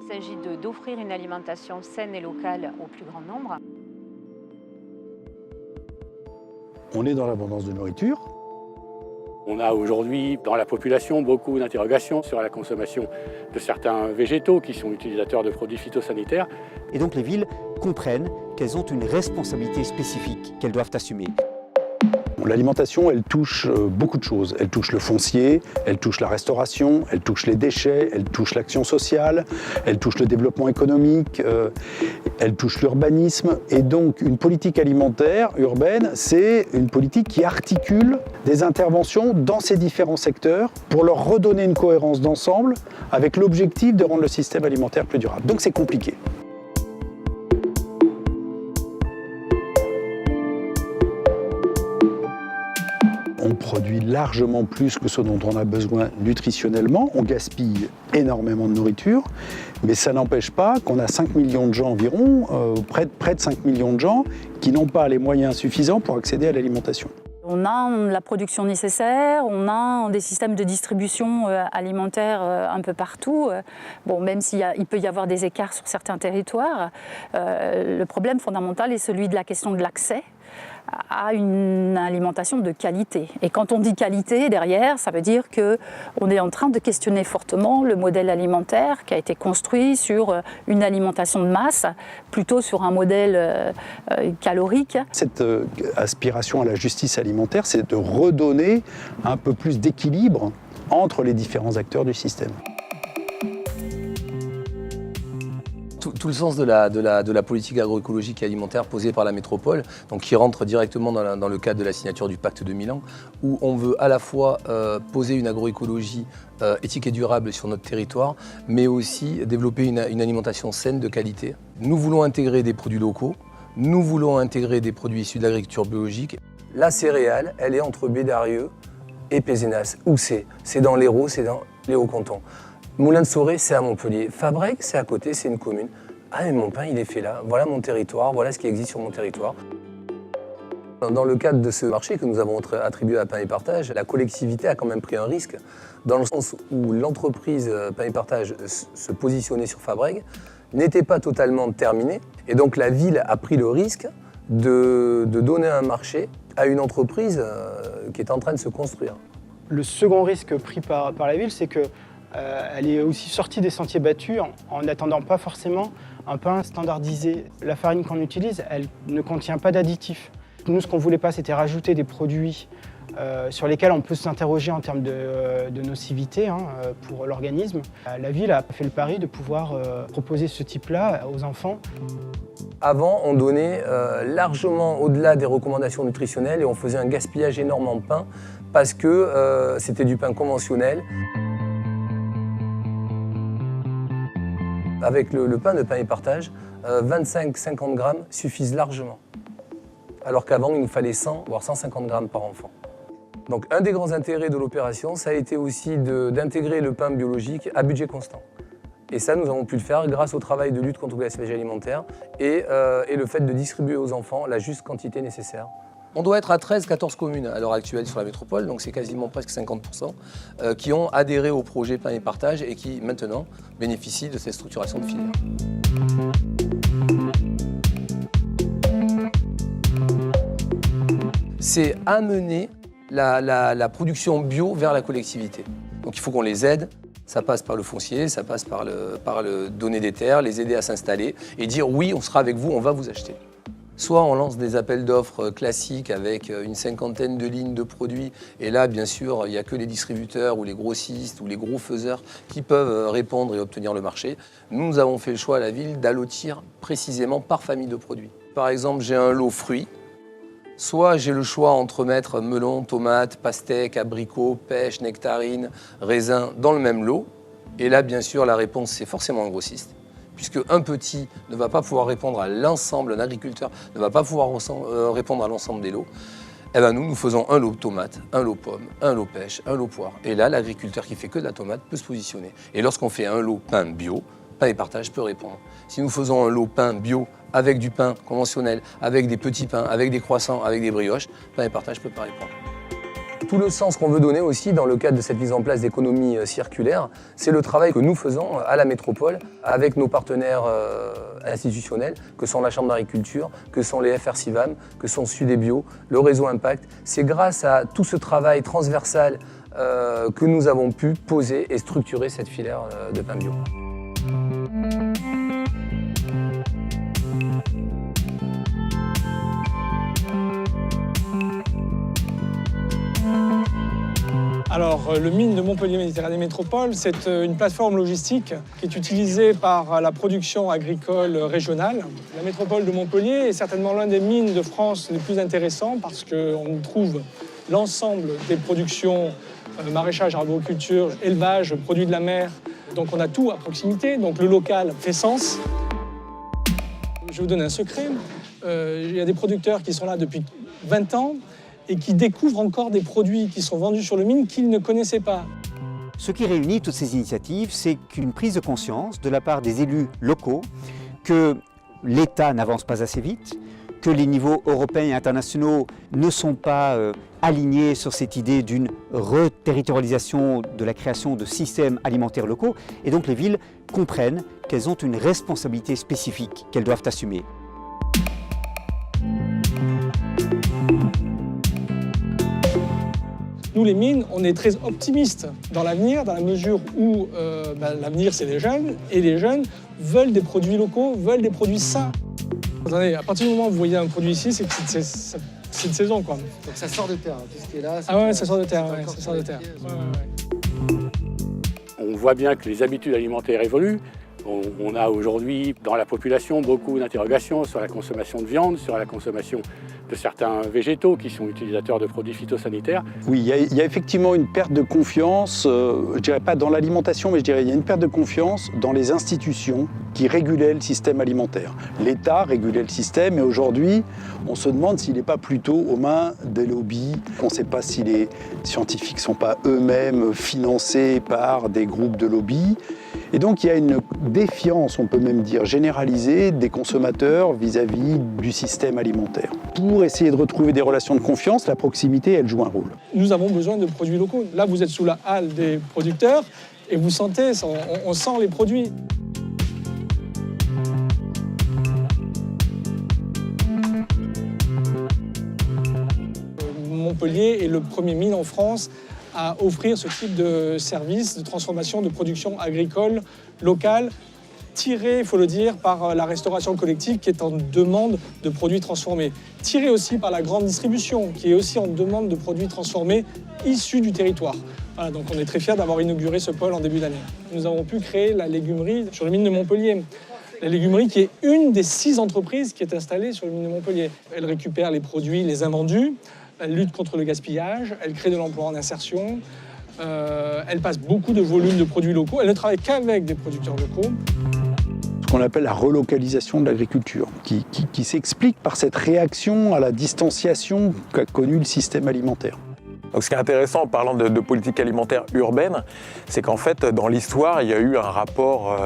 Il s'agit d'offrir une alimentation saine et locale au plus grand nombre. On est dans l'abondance de nourriture. On a aujourd'hui dans la population beaucoup d'interrogations sur la consommation de certains végétaux qui sont utilisateurs de produits phytosanitaires. Et donc les villes comprennent qu'elles ont une responsabilité spécifique qu'elles doivent assumer. L'alimentation, elle touche beaucoup de choses. Elle touche le foncier, elle touche la restauration, elle touche les déchets, elle touche l'action sociale, elle touche le développement économique, elle touche l'urbanisme. Et donc une politique alimentaire urbaine, c'est une politique qui articule des interventions dans ces différents secteurs pour leur redonner une cohérence d'ensemble avec l'objectif de rendre le système alimentaire plus durable. Donc c'est compliqué. On produit largement plus que ce dont on a besoin nutritionnellement, on gaspille énormément de nourriture, mais ça n'empêche pas qu'on a 5 millions de gens environ, près de 5 millions de gens qui n'ont pas les moyens suffisants pour accéder à l'alimentation. On a la production nécessaire, on a des systèmes de distribution alimentaire un peu partout. Bon, même s'il peut y avoir des écarts sur certains territoires, le problème fondamental est celui de la question de l'accès à une alimentation de qualité. Et quand on dit qualité, derrière, ça veut dire qu'on est en train de questionner fortement le modèle alimentaire qui a été construit sur une alimentation de masse, plutôt sur un modèle calorique. Cette aspiration à la justice alimentaire, c'est de redonner un peu plus d'équilibre entre les différents acteurs du système. Tout le sens de la politique agroécologique et alimentaire posée par la métropole, donc qui rentre directement dans le cadre de la signature du pacte de Milan, où on veut à la fois poser une agroécologie éthique et durable sur notre territoire, mais aussi développer une alimentation saine de qualité. Nous voulons intégrer des produits locaux, nous voulons intégrer des produits issus de l'agriculture biologique. La céréale, elle est entre Bédarieux et Pézenas. Où c'est? C'est dans l'Hérault, c'est dans les Hauts-Cantons. Moulin de Soré, c'est à Montpellier. Fabrègues, c'est à côté, c'est une commune. Ah, mais mon pain, il est fait là. Voilà mon territoire, voilà ce qui existe sur mon territoire. Dans le cadre de ce marché que nous avons attribué à Pain et Partage, la collectivité a quand même pris un risque, dans le sens où l'entreprise Pain et Partage se positionnait sur Fabrègues n'était pas totalement terminée. Et donc la ville a pris le risque de donner un marché à une entreprise qui est en train de se construire. Le second risque pris par la ville, c'est que elle est aussi sortie des sentiers battus en n'attendant pas forcément un pain standardisé. La farine qu'on utilise, elle ne contient pas d'additifs. Nous, ce qu'on ne voulait pas, c'était rajouter des produits sur lesquels on peut s'interroger en termes de nocivité pour l'organisme. La ville a fait le pari de pouvoir proposer ce type-là aux enfants. Avant, on donnait largement au-delà des recommandations nutritionnelles et on faisait un gaspillage énorme en pain parce que c'était du pain conventionnel. Avec le pain de Pain et Partage, 25-50 grammes suffisent largement. Alors qu'avant, il nous fallait 100 voire 150 grammes par enfant. Donc un des grands intérêts de l'opération, ça a été aussi d'intégrer le pain biologique à budget constant. Et ça, nous avons pu le faire grâce au travail de lutte contre le gaspillage alimentaire et le fait de distribuer aux enfants la juste quantité nécessaire. On doit être à 13-14 communes à l'heure actuelle sur la métropole, donc c'est quasiment presque 50%, qui ont adhéré au projet Pain et Partage et qui maintenant bénéficient de cette structuration de filière. C'est amener la production bio vers la collectivité. Donc il faut qu'on les aide. Ça passe par le foncier, ça passe par le donner des terres, les aider à s'installer et dire oui, on sera avec vous, on va vous acheter. Soit on lance des appels d'offres classiques avec une cinquantaine de lignes de produits et là, bien sûr, il n'y a que les distributeurs ou les grossistes ou les gros faiseurs qui peuvent répondre et obtenir le marché. Nous avons fait le choix à la ville d'allotir précisément par famille de produits. Par exemple, j'ai un lot fruits. Soit j'ai le choix entre mettre melon, tomate, pastèque, abricot, pêche, nectarine, raisin dans le même lot. Et là, bien sûr, la réponse, c'est forcément un grossiste. Puisque un petit ne va pas pouvoir répondre à l'ensemble, un agriculteur ne va pas pouvoir répondre à l'ensemble des lots. Eh bien nous faisons un lot tomate, un lot pomme, un lot pêche, un lot poire. Et là, l'agriculteur qui fait que de la tomate peut se positionner. Et lorsqu'on fait un lot pain bio, Pain et Partage peut répondre. Si nous faisons un lot pain bio avec du pain conventionnel, avec des petits pains, avec des croissants, avec des brioches, Pain et Partage ne peut pas répondre. Tout le sens qu'on veut donner aussi dans le cadre de cette mise en place d'économie circulaire, c'est le travail que nous faisons à la métropole avec nos partenaires institutionnels, que sont la Chambre d'agriculture, que sont les FR-CIVAM, que sont Sud et Bio, le réseau Impact. C'est grâce à tout ce travail transversal que nous avons pu poser et structurer cette filière de pain bio. Alors, le mine de Montpellier Méditerranée Métropole, c'est une plateforme logistique qui est utilisée par la production agricole régionale. La métropole de Montpellier est certainement l'un des mines de France les plus intéressants parce qu'on trouve l'ensemble des productions maraîchage, arboriculture, élevage, produits de la mer. Donc on a tout à proximité, donc le local fait sens. Je vais vous donner un secret, il y a des producteurs qui sont là depuis 20 ans et qui découvrent encore des produits qui sont vendus sur le mine qu'ils ne connaissaient pas. Ce qui réunit toutes ces initiatives, c'est qu'une prise de conscience de la part des élus locaux que l'État n'avance pas assez vite, que les niveaux européens et internationaux ne sont pas alignés sur cette idée d'une reterritorialisation de la création de systèmes alimentaires locaux, et donc les villes comprennent qu'elles ont une responsabilité spécifique qu'elles doivent assumer. Nous, les mines, on est très optimistes dans l'avenir, dans la mesure où l'avenir, c'est les jeunes, et les jeunes veulent des produits locaux, veulent des produits sains. Attendez, à partir du moment où vous voyez un produit ici, c'est de saison, quoi. Donc ça sort de terre, tout ce qui est là. Ah ouais, ça sort de terre, ouais, ça sort de terre. On voit bien que les habitudes alimentaires évoluent. On a aujourd'hui dans la population beaucoup d'interrogations sur la consommation de viande, sur la consommation de certains végétaux qui sont utilisateurs de produits phytosanitaires. Oui, il y a effectivement une perte de confiance, je dirais pas dans l'alimentation, mais je dirais qu'il y a une perte de confiance dans les institutions qui régulaient le système alimentaire. L'État régulait le système et aujourd'hui, on se demande s'il n'est pas plutôt aux mains des lobbies. On ne sait pas si les scientifiques ne sont pas eux-mêmes financés par des groupes de lobbies. Et donc il y a une défiance, on peut même dire généralisée, des consommateurs vis-à-vis du système alimentaire. Pour essayer de retrouver des relations de confiance, la proximité, elle joue un rôle. Nous avons besoin de produits locaux. Là, vous êtes sous la halle des producteurs et vous sentez, on sent les produits. Montpellier est le premier mine en France à offrir ce type de service de transformation de production agricole locale, tiré, il faut le dire, par la restauration collective qui est en demande de produits transformés. Tiré aussi par la grande distribution qui est aussi en demande de produits transformés issus du territoire. Voilà, donc on est très fiers d'avoir inauguré ce pôle en début d'année. Nous avons pu créer la légumerie sur le mine de Montpellier. La légumerie qui est une des 6 entreprises qui est installée sur le mine de Montpellier. Elle récupère les produits, les invendus. Elle lutte contre le gaspillage, elle crée de l'emploi en insertion, elle passe beaucoup de volumes de produits locaux, elle ne travaille qu'avec des producteurs locaux. Ce qu'on appelle la relocalisation de l'agriculture, qui s'explique par cette réaction à la distanciation qu'a connue le système alimentaire. Donc ce qui est intéressant en parlant de politique alimentaire urbaine, c'est qu'en fait, dans l'histoire, il y a eu un rapport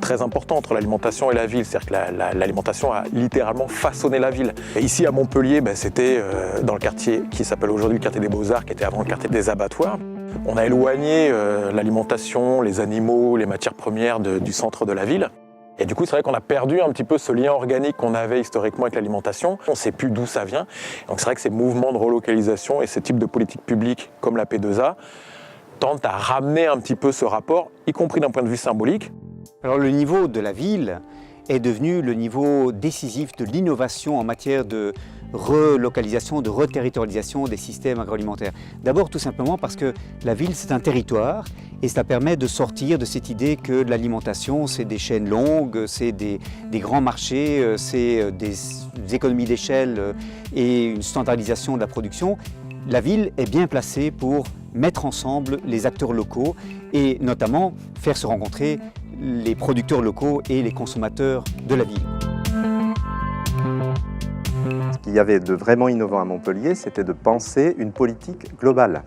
très important entre l'alimentation et la ville. C'est-à-dire que l'alimentation a littéralement façonné la ville. Et ici, à Montpellier, c'était dans le quartier qui s'appelle aujourd'hui le quartier des Beaux-Arts, qui était avant le quartier des abattoirs. On a éloigné l'alimentation, les animaux, les matières premières du centre de la ville. Et du coup, c'est vrai qu'on a perdu un petit peu ce lien organique qu'on avait historiquement avec l'alimentation. On ne sait plus d'où ça vient. Donc c'est vrai que ces mouvements de relocalisation et ces types de politiques publiques comme la P2A tentent à ramener un petit peu ce rapport, y compris d'un point de vue symbolique. Alors le niveau de la ville est devenu le niveau décisif de l'innovation en matière de relocalisation, de reterritorialisation des systèmes agroalimentaires. D'abord tout simplement parce que la ville c'est un territoire et cela permet de sortir de cette idée que l'alimentation c'est des chaînes longues, c'est des grands marchés, c'est des économies d'échelle et une standardisation de la production. La ville est bien placée pour mettre ensemble les acteurs locaux et notamment faire se rencontrer les producteurs locaux et les consommateurs de la ville. Ce qu'il y avait de vraiment innovant à Montpellier, c'était de penser une politique globale,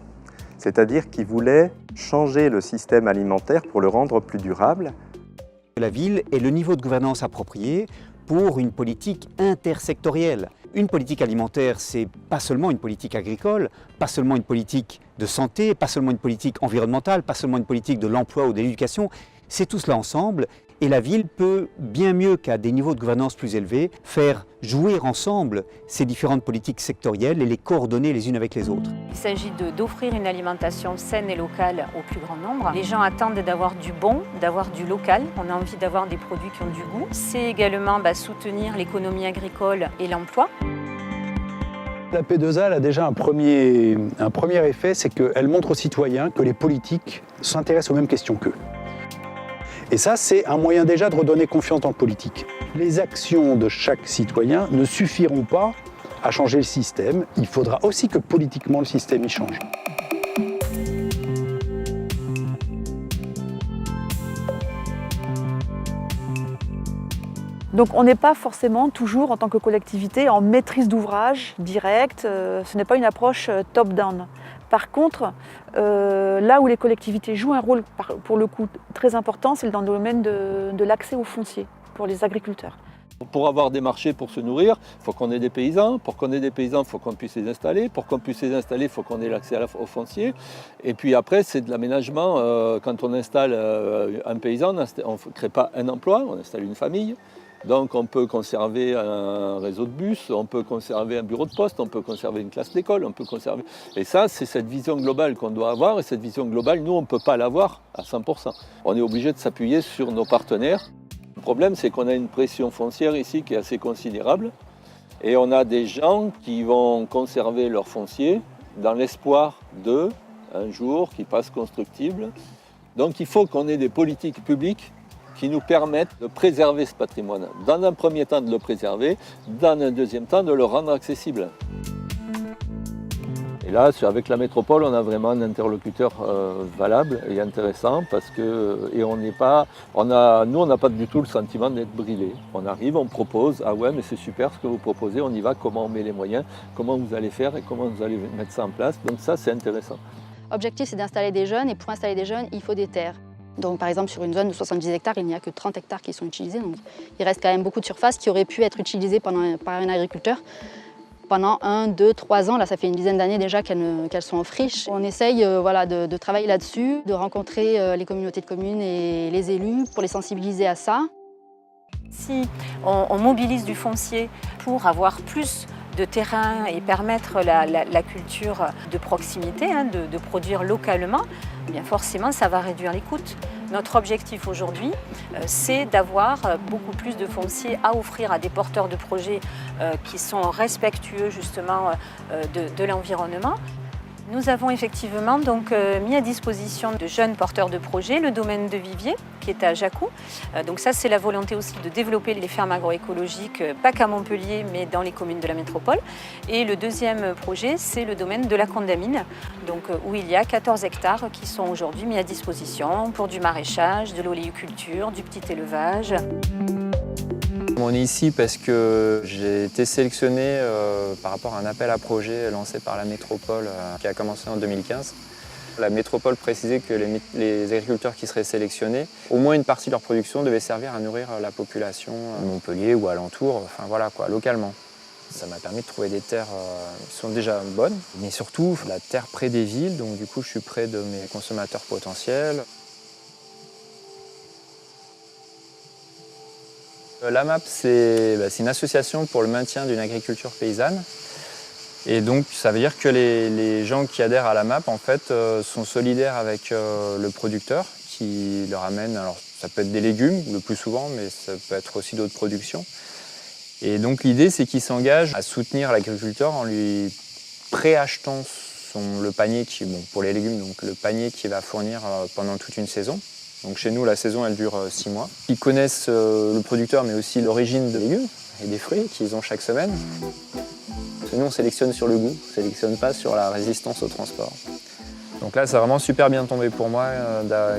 c'est-à-dire qui voulait changer le système alimentaire pour le rendre plus durable. La ville est le niveau de gouvernance approprié pour une politique intersectorielle. Une politique alimentaire, c'est pas seulement une politique agricole, pas seulement une politique de santé, pas seulement une politique environnementale, pas seulement une politique de l'emploi ou de l'éducation, c'est tout cela ensemble. Et la ville peut, bien mieux qu'à des niveaux de gouvernance plus élevés, faire jouer ensemble ces différentes politiques sectorielles et les coordonner les unes avec les autres. Il s'agit d'offrir une alimentation saine et locale au plus grand nombre. Les gens attendent d'avoir du bon, d'avoir du local. On a envie d'avoir des produits qui ont du goût. C'est également soutenir l'économie agricole et l'emploi. La P2A elle a déjà un premier effet, c'est qu'elle montre aux citoyens que les politiques s'intéressent aux mêmes questions qu'eux. Et ça, c'est un moyen déjà de redonner confiance dans le politique. Les actions de chaque citoyen ne suffiront pas à changer le système. Il faudra aussi que politiquement le système y change. Donc on n'est pas forcément toujours en tant que collectivité en maîtrise d'ouvrage directe, ce n'est pas une approche top-down. Par contre, là où les collectivités jouent un rôle pour le coup très important, c'est dans le domaine de l'accès au foncier pour les agriculteurs. Pour avoir des marchés pour se nourrir, il faut qu'on ait des paysans. Pour qu'on ait des paysans, il faut qu'on puisse les installer. Pour qu'on puisse les installer, il faut qu'on ait l'accès au foncier. Et puis après, c'est de l'aménagement. Quand on installe un paysan, on ne crée pas un emploi, on installe une famille. Donc on peut conserver un réseau de bus, on peut conserver un bureau de poste, on peut conserver une classe d'école, on peut conserver... Et ça, c'est cette vision globale qu'on doit avoir. Et cette vision globale, nous, on ne peut pas l'avoir à 100%. On est obligé de s'appuyer sur nos partenaires. Le problème, c'est qu'on a une pression foncière ici qui est assez considérable. Et on a des gens qui vont conserver leur foncier dans l'espoir de, un jour, qu'ils passent constructibles. Donc il faut qu'on ait des politiques publiques qui nous permettent de préserver ce patrimoine. Dans un premier temps, de le préserver, dans un deuxième temps, de le rendre accessible. Et là, avec la métropole, on a vraiment un interlocuteur valable et intéressant parce que nous, on n'a pas du tout le sentiment d'être bridé. On arrive, on propose, ah ouais, mais c'est super ce que vous proposez, on y va, comment on met les moyens, comment vous allez faire et comment vous allez mettre ça en place. Donc ça, c'est intéressant. L'objectif, c'est d'installer des jeunes et pour installer des jeunes, il faut des terres. Donc par exemple, sur une zone de 70 hectares, il n'y a que 30 hectares qui sont utilisés. Donc il reste quand même beaucoup de surface qui aurait pu être utilisée par un agriculteur pendant 1, 2, 3 ans. Là, ça fait une dizaine d'années déjà qu'elles sont en friche. On essaye de travailler là-dessus, de rencontrer les communautés de communes et les élus pour les sensibiliser à ça. Si on mobilise du foncier pour avoir plus de terrain et permettre la culture de proximité, de produire localement, eh bien forcément ça va réduire les coûts. Notre objectif aujourd'hui, c'est d'avoir beaucoup plus de foncier à offrir à des porteurs de projets qui sont respectueux justement de l'environnement. Nous avons effectivement donc mis à disposition de jeunes porteurs de projets le domaine de Vivier qui est à Jacou. Donc ça, c'est la volonté aussi de développer les fermes agroécologiques, pas qu'à Montpellier, mais dans les communes de la métropole. Et le deuxième projet, c'est le domaine de la Condamine, donc où il y a 14 hectares qui sont aujourd'hui mis à disposition pour du maraîchage, de l'oléiculture, du petit élevage. On est ici parce que j'ai été sélectionné par rapport à un appel à projet lancé par la métropole qui a commencé en 2015. La métropole précisait que les agriculteurs qui seraient sélectionnés, au moins une partie de leur production devait servir à nourrir la population de Montpellier ou alentour, enfin voilà quoi, localement. Ça m'a permis de trouver des terres qui sont déjà bonnes, mais surtout la terre près des villes, donc du coup je suis près de mes consommateurs potentiels. L'AMAP, c'est une association pour le maintien d'une agriculture paysanne. Et donc, ça veut dire que les gens qui adhèrent à l'AMAP, en fait, sont solidaires avec le producteur qui leur amène, alors ça peut être des légumes le plus souvent, mais ça peut être aussi d'autres productions. Et donc, l'idée, c'est qu'ils s'engagent à soutenir l'agriculteur en lui préachetant le panier pour les légumes, donc le panier qu'il va fournir pendant toute une saison. Donc chez nous, la saison, elle dure 6 mois. Ils connaissent le producteur, mais aussi l'origine des légumes et des fruits qu'ils ont chaque semaine. Nous, on sélectionne sur le goût, on ne sélectionne pas sur la résistance au transport. Donc là, c'est vraiment super bien tombé pour moi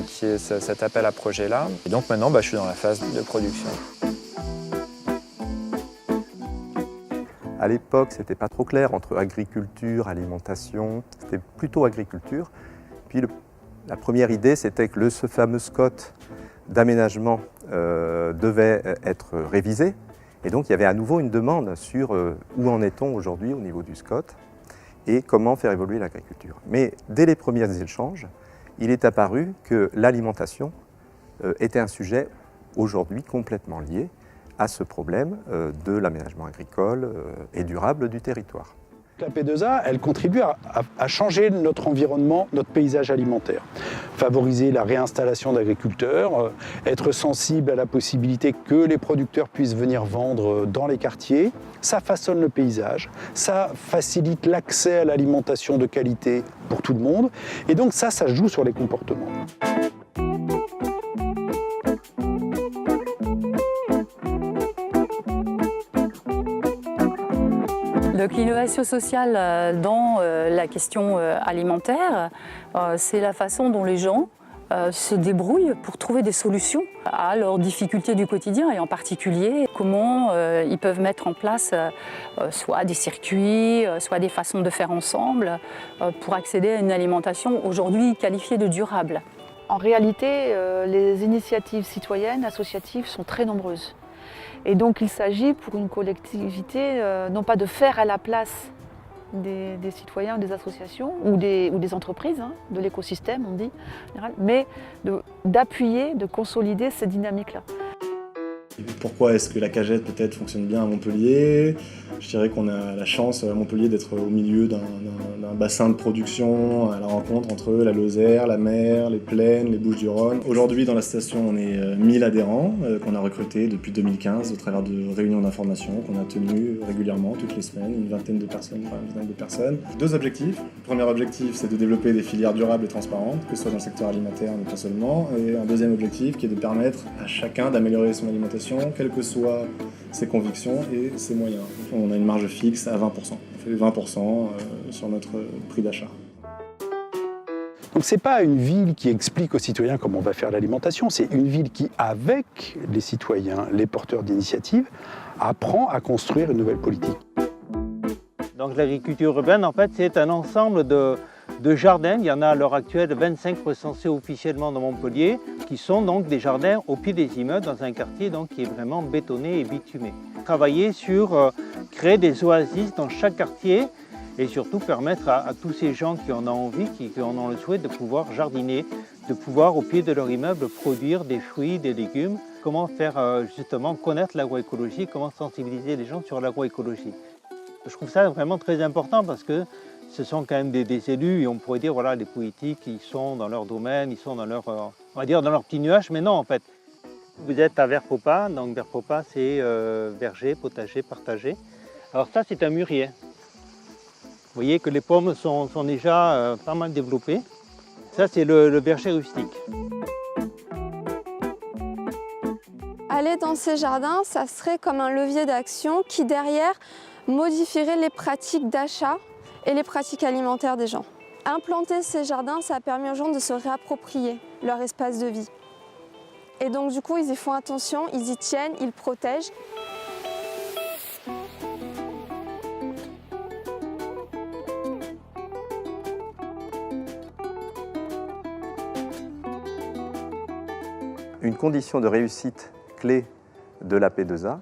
qu'il y ait cet appel à projet-là. Et donc maintenant, je suis dans la phase de production. À l'époque, c'était pas trop clair entre agriculture, alimentation. C'était plutôt agriculture. Puis la première idée, c'était que ce fameux SCOT d'aménagement devait être révisé Et donc il y avait à nouveau une demande sur où en est-on aujourd'hui au niveau du SCOT et comment faire évoluer l'agriculture. Mais dès les premiers échanges, il est apparu que l'alimentation était un sujet aujourd'hui complètement lié à ce problème de l'aménagement agricole et durable du territoire. La P2A, elle contribue à changer notre environnement, notre paysage alimentaire. Favoriser la réinstallation d'agriculteurs, être sensible à la possibilité que les producteurs puissent venir vendre dans les quartiers, ça façonne le paysage, ça facilite l'accès à l'alimentation de qualité pour tout le monde, et donc ça joue sur les comportements. Donc l'innovation sociale dans la question alimentaire, c'est la façon dont les gens se débrouillent pour trouver des solutions à leurs difficultés du quotidien et en particulier comment ils peuvent mettre en place soit des circuits, soit des façons de faire ensemble pour accéder à une alimentation aujourd'hui qualifiée de durable. En réalité, les initiatives citoyennes, associatives sont très nombreuses. Et donc il s'agit pour une collectivité non pas de faire à la place des citoyens, des associations ou des entreprises, hein, de l'écosystème on dit, mais d'appuyer, de consolider cette dynamique-là. Pourquoi est-ce que la cagette peut-être fonctionne bien à Montpellier? Je dirais qu'on a la chance à Montpellier d'être au milieu d'un bassin de production à la rencontre entre la Lozère, la mer, les plaines, les Bouches-du-Rhône. Aujourd'hui dans la station on est 1000 adhérents qu'on a recrutés depuis 2015 au travers de réunions d'information qu'on a tenues régulièrement toutes les semaines, une vingtaine de personnes. Deux objectifs. Le premier objectif c'est de développer des filières durables et transparentes, que ce soit dans le secteur alimentaire mais pas seulement. Et un deuxième objectif qui est de permettre à chacun d'améliorer son alimentation quelles que soient ses convictions et ses moyens. On a une marge fixe à 20%. On fait 20% sur notre prix d'achat. Donc ce n'est pas une ville qui explique aux citoyens comment on va faire l'alimentation, c'est une ville qui, avec les citoyens, les porteurs d'initiatives, apprend à construire une nouvelle politique. Donc l'agriculture urbaine, en fait, c'est un ensemble de jardins. Il y en a à l'heure actuelle 25 recensés officiellement dans Montpellier, qui sont donc des jardins au pied des immeubles dans un quartier donc, qui est vraiment bétonné et bitumé. Travailler sur créer des oasis dans chaque quartier et surtout permettre à tous ces gens qui en ont envie, qui en ont le souhait de pouvoir jardiner, de pouvoir au pied de leur immeuble produire des fruits, des légumes. Comment faire justement connaître l'agroécologie, comment sensibiliser les gens sur l'agroécologie. Je trouve ça vraiment très important parce que ce sont quand même des élus et on pourrait dire voilà les politiques ils sont dans leur domaine, ils sont dans leur on va dire dans leur petit nuage, mais non en fait. Vous êtes à Verpopa, donc Verpopa c'est verger, potager, partagé. Alors ça c'est un mûrier. Vous voyez que les pommes sont déjà pas mal développées. Ça c'est le verger rustique. Aller dans ces jardins, ça serait comme un levier d'action qui derrière modifierait les pratiques d'achat et les pratiques alimentaires des gens. Implanter ces jardins, ça a permis aux gens de se réapproprier leur espace de vie. Et donc du coup, ils y font attention, ils y tiennent, ils protègent. Une condition de réussite clé de la P2A,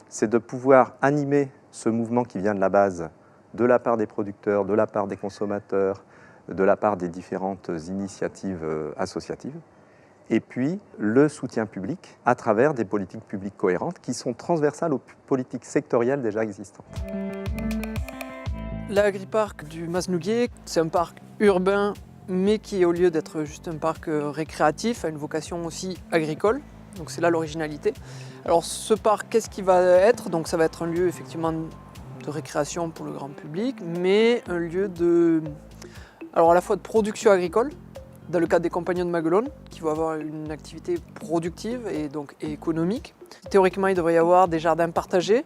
c'est de pouvoir animer ce mouvement qui vient de la base, de la part des producteurs, de la part des consommateurs, de la part des différentes initiatives associatives, et puis le soutien public à travers des politiques publiques cohérentes qui sont transversales aux politiques sectorielles déjà existantes. L'agriparc du Masnouguier, c'est un parc urbain, mais qui, au lieu d'être juste un parc récréatif, a une vocation aussi agricole. Donc c'est là l'originalité. Alors ce parc, qu'est-ce qu'il va être? Donc ça va être un lieu effectivement de récréation pour le grand public, mais un lieu alors à la fois de production agricole, dans le cadre des Compagnons de Maguelone, qui vont avoir une activité productive et donc économique. Théoriquement, il devrait y avoir des jardins partagés,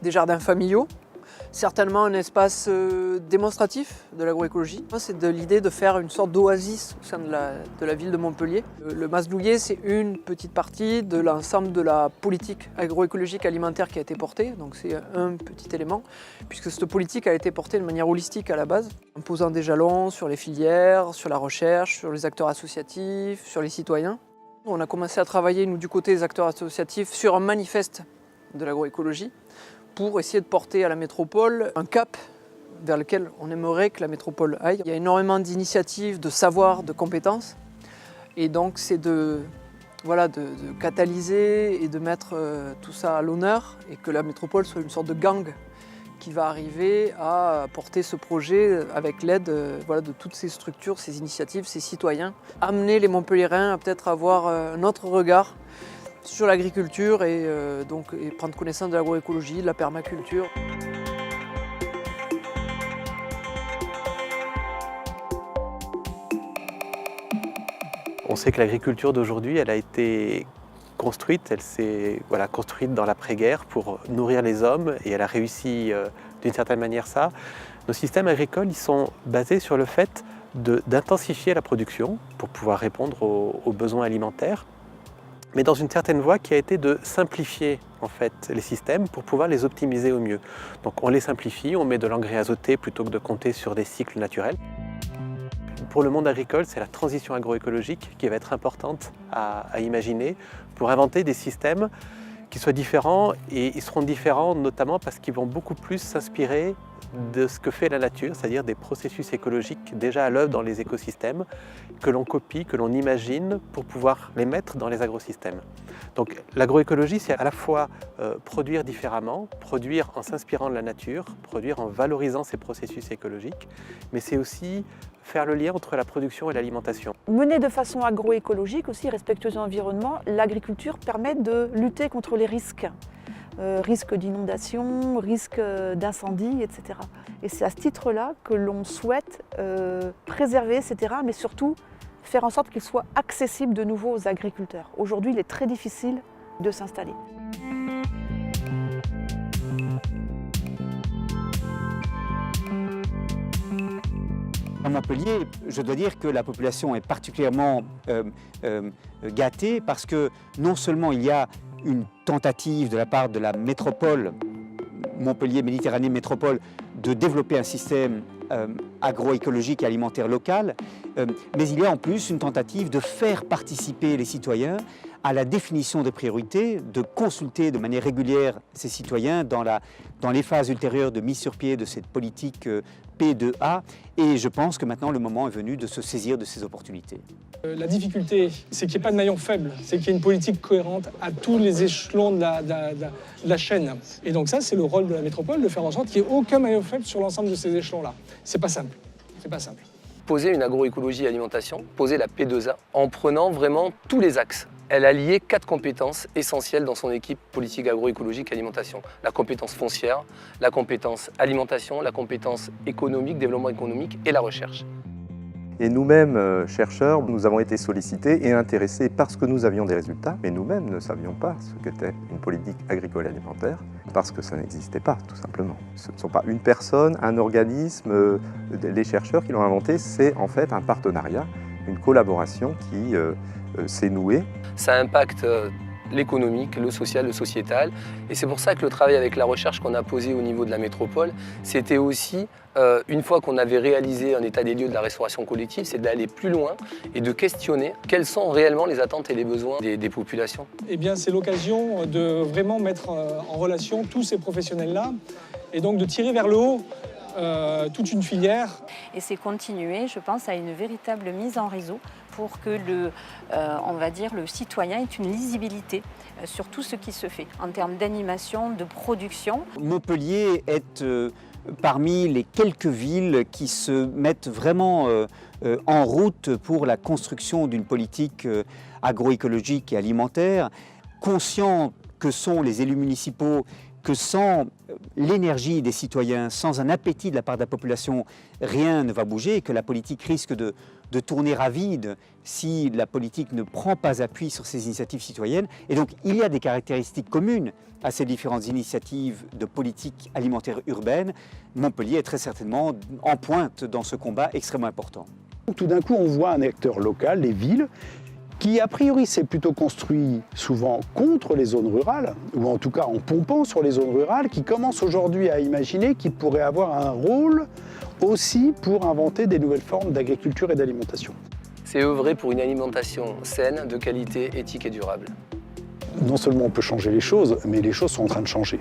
des jardins familiaux, certainement un espace démonstratif de l'agroécologie. C'est de l'idée de faire une sorte d'oasis au sein de la ville de Montpellier. Le Masnouguier, c'est une petite partie de l'ensemble de la politique agroécologique alimentaire qui a été portée, donc c'est un petit élément, puisque cette politique a été portée de manière holistique à la base, en posant des jalons sur les filières, sur la recherche, sur les acteurs associatifs, sur les citoyens. On a commencé à travailler, nous, du côté des acteurs associatifs, sur un manifeste de l'agroécologie pour essayer de porter à la métropole un cap vers lequel on aimerait que la métropole aille. Il y a énormément d'initiatives, de savoirs, de compétences. Et donc c'est de catalyser et de mettre tout ça à l'honneur et que la métropole soit une sorte de gang qui va arriver à porter ce projet avec l'aide de toutes ces structures, ces initiatives, ces citoyens. Amener les Montpelliérains à peut-être avoir un autre regard sur l'agriculture et prendre connaissance de l'agroécologie, de la permaculture. On sait que l'agriculture d'aujourd'hui, elle a été construite, elle s'est construite dans l'après-guerre pour nourrir les hommes et elle a réussi d'une certaine manière ça. Nos systèmes agricoles, ils sont basés sur le fait d'intensifier la production pour pouvoir répondre aux besoins alimentaires, mais dans une certaine voie qui a été de simplifier en fait les systèmes pour pouvoir les optimiser au mieux. Donc on les simplifie, on met de l'engrais azoté plutôt que de compter sur des cycles naturels. Pour le monde agricole, c'est la transition agroécologique qui va être importante à imaginer pour inventer des systèmes qui soient différents, et ils seront différents notamment parce qu'ils vont beaucoup plus s'inspirer de ce que fait la nature, c'est-à-dire des processus écologiques déjà à l'œuvre dans les écosystèmes, que l'on copie, que l'on imagine pour pouvoir les mettre dans les agrosystèmes. Donc l'agroécologie, c'est à la fois produire différemment, produire en s'inspirant de la nature, produire en valorisant ces processus écologiques, mais c'est aussi faire le lien entre la production et l'alimentation. Menée de façon agroécologique, aussi respectueuse de l'environnement, l'agriculture permet de lutter contre les risques. Risques d'inondation, risques d'incendie, etc. Et c'est à ce titre-là que l'on souhaite préserver ces terrains, mais surtout faire en sorte qu'ils soient accessibles de nouveau aux agriculteurs. Aujourd'hui, il est très difficile de s'installer. À Montpellier, je dois dire que la population est particulièrement gâtée parce que non seulement il y a une tentative de la part de la métropole, Montpellier-Méditerranée Métropole, de développer un système agroécologique et alimentaire local, mais il y a en plus une tentative de faire participer les citoyens à la définition des priorités, de consulter de manière régulière ces citoyens dans les phases ultérieures de mise sur pied de cette politique P2A. Et je pense que maintenant le moment est venu de se saisir de ces opportunités. La difficulté, c'est qu'il n'y ait pas de maillon faible, c'est qu'il y ait une politique cohérente à tous les échelons de la chaîne. Et donc ça, c'est le rôle de la métropole, de faire en sorte qu'il n'y ait aucun maillon faible sur l'ensemble de ces échelons-là. C'est pas simple, c'est pas simple. Poser une agroécologie alimentation, poser la P2A, en prenant vraiment tous les axes. Elle a lié 4 compétences essentielles dans son équipe politique agroécologique alimentation. La compétence foncière, la compétence alimentation, la compétence économique, développement économique et la recherche. Et nous-mêmes, chercheurs, nous avons été sollicités et intéressés parce que nous avions des résultats, mais nous-mêmes ne savions pas ce qu'était une politique agricole et alimentaire, parce que ça n'existait pas, tout simplement. Ce ne sont pas une personne, un organisme, les chercheurs qui l'ont inventé, c'est en fait un partenariat, une collaboration qui s'est nouée. Ça impacte l'économique, le social, le sociétal. Et c'est pour ça que le travail avec la recherche qu'on a posé au niveau de la métropole, c'était aussi, une fois qu'on avait réalisé un état des lieux de la restauration collective, c'est d'aller plus loin et de questionner quelles sont réellement les attentes et les besoins des populations. Eh bien, c'est l'occasion de vraiment mettre en relation tous ces professionnels-là et donc de tirer vers le haut toute une filière. Et c'est continuer, je pense, à une véritable mise en réseau pour que le citoyen ait une lisibilité sur tout ce qui se fait en termes d'animation, de production. Montpellier est parmi les quelques villes qui se mettent vraiment en route pour la construction d'une politique agroécologique et alimentaire, conscient que sont les élus municipaux, que sans l'énergie des citoyens, sans un appétit de la part de la population, rien ne va bouger et que la politique risque de tourner à vide si la politique ne prend pas appui sur ces initiatives citoyennes. Et donc il y a des caractéristiques communes à ces différentes initiatives de politique alimentaire urbaine. Montpellier est très certainement en pointe dans ce combat extrêmement important. Tout d'un coup, on voit un acteur local, les villes, qui a priori s'est plutôt construit souvent contre les zones rurales, ou en tout cas en pompant sur les zones rurales, qui commence aujourd'hui à imaginer qu'il pourrait avoir un rôle aussi pour inventer des nouvelles formes d'agriculture et d'alimentation. C'est œuvrer pour une alimentation saine, de qualité, éthique et durable. non seulement on peut changer les choses, mais les choses sont en train de changer.